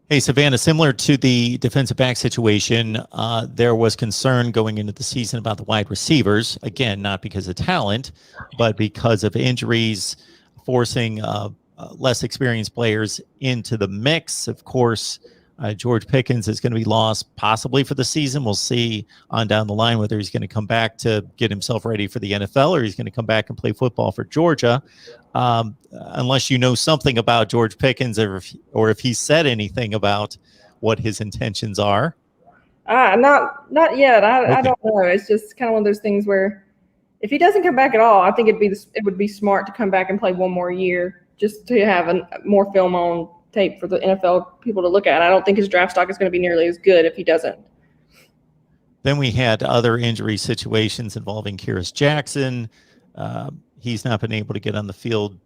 Hey, Savannah, similar to the defensive back situation, there was concern going into the season about the wide receivers. Again, not because of talent, but because of injuries, forcing less experienced players into the mix. Of course, George Pickens is going to be lost possibly for the season. We'll see on down the line whether he's going to come back to get himself ready for the NFL or he's going to come back and play football for Georgia. Unless you know something about George Pickens or if he said anything about what his intentions are. Not yet. Okay. I don't know. It's just kind of one of those things where if he doesn't come back at all, I think it would be smart to come back and play one more year just to have more film on tape for the NFL people to look at. I don't think his draft stock is going to be nearly as good if he doesn't. Then we had other injury situations involving Karis Jackson. He's not been able to get on the field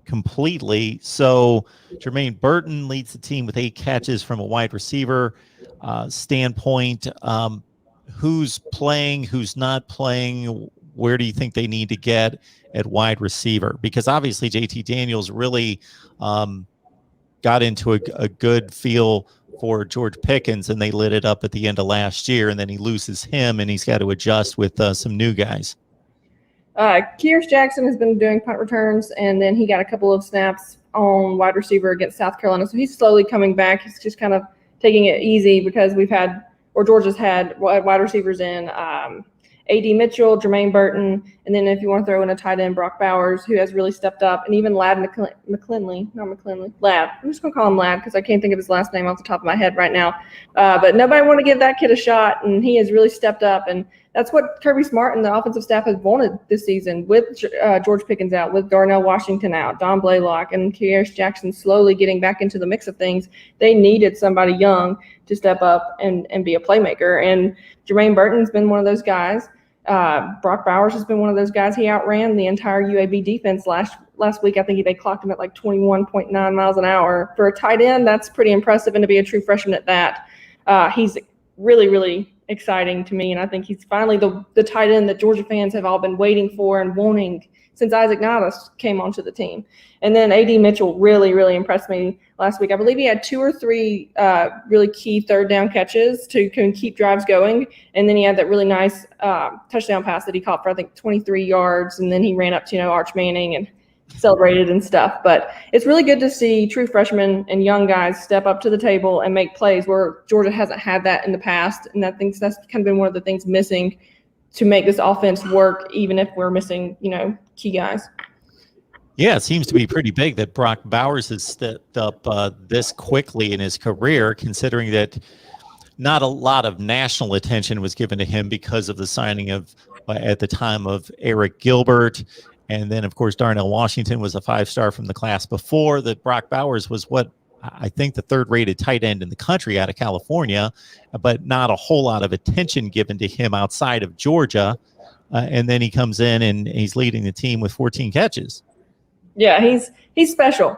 completely. So Jermaine Burton leads the team with 8 catches from a wide receiver standpoint. Who's playing, who's not playing? Where do you think they need to get at wide receiver? Because obviously JT Daniels really got into a good feel for George Pickens, and they lit it up at the end of last year, and then he loses him, and he's got to adjust with some new guys. Karis Jackson has been doing punt returns, and then he got a couple of snaps on wide receiver against South Carolina. So he's slowly coming back. He's just kind of taking it easy because Georgia's had wide receivers in A.D. Mitchell, Jermaine Burton, and then if you want to throw in a tight end, Brock Bowers, who has really stepped up, and even Lad Lad. I'm just going to call him Lad because I can't think of his last name off the top of my head right now. But nobody want to give that kid a shot, and he has really stepped up, and that's what Kirby Smart and the offensive staff has wanted this season with George Pickens out, with Darnell Washington out, Don Blaylock, and Karis Jackson slowly getting back into the mix of things. They needed somebody young to step up and be a playmaker, and Jermaine Burton's been one of those guys. Brock Bowers has been one of those guys. He outran the entire UAB defense last week. I think they clocked him at like 21.9 miles an hour. For a tight end, that's pretty impressive, and to be a true freshman at that, he's really, really exciting to me, and I think he's finally the tight end that Georgia fans have all been waiting for and wanting since Isaac Nodis came onto the team. And then A.D. Mitchell really, really impressed me last week. I believe he had 2 or 3 really key third down catches to keep drives going, and then he had that really nice touchdown pass that he caught for, I think, 23 yards, and then he ran up to Arch Manning and celebrated and stuff. But it's really good to see true freshmen and young guys step up to the table and make plays where Georgia hasn't had that in the past, and I think that's kind of been one of the things missing to make this offense work, even if we're missing key guys. Yeah, it seems to be pretty big that Brock Bowers has stepped up this quickly in his career, considering that not a lot of national attention was given to him because of the signing of, at the time, of Eric Gilbert. And then, of course, Darnell Washington was a 5-star from the class before. That Brock Bowers was what I think the 3rd-rated tight end in the country out of California, but not a whole lot of attention given to him outside of Georgia. And then he comes in and he's leading the team with 14 catches. Yeah, he's special.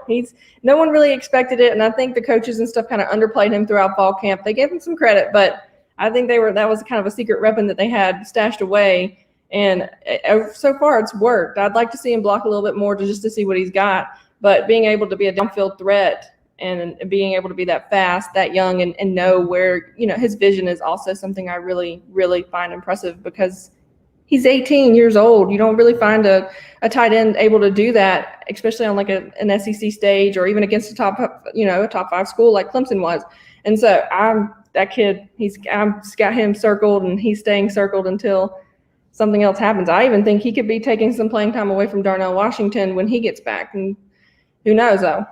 No one really expected it, and I think the coaches and stuff kind of underplayed him throughout fall camp. They gave him some credit, but I think that was kind of a secret weapon that they had stashed away. And so far, it's worked. I'd like to see him block a little bit more just to see what he's got. But being able to be a downfield threat and being able to be that fast, that young, and know where, his vision is also something I really, really find impressive because he's 18 years old. You don't really find a tight end able to do that, especially on like an SEC stage or even against a top 5 school like Clemson was. And so that kid, I've got him circled, and he's staying circled until something else happens. I even think he could be taking some playing time away from Darnell Washington when he gets back, and who knows though.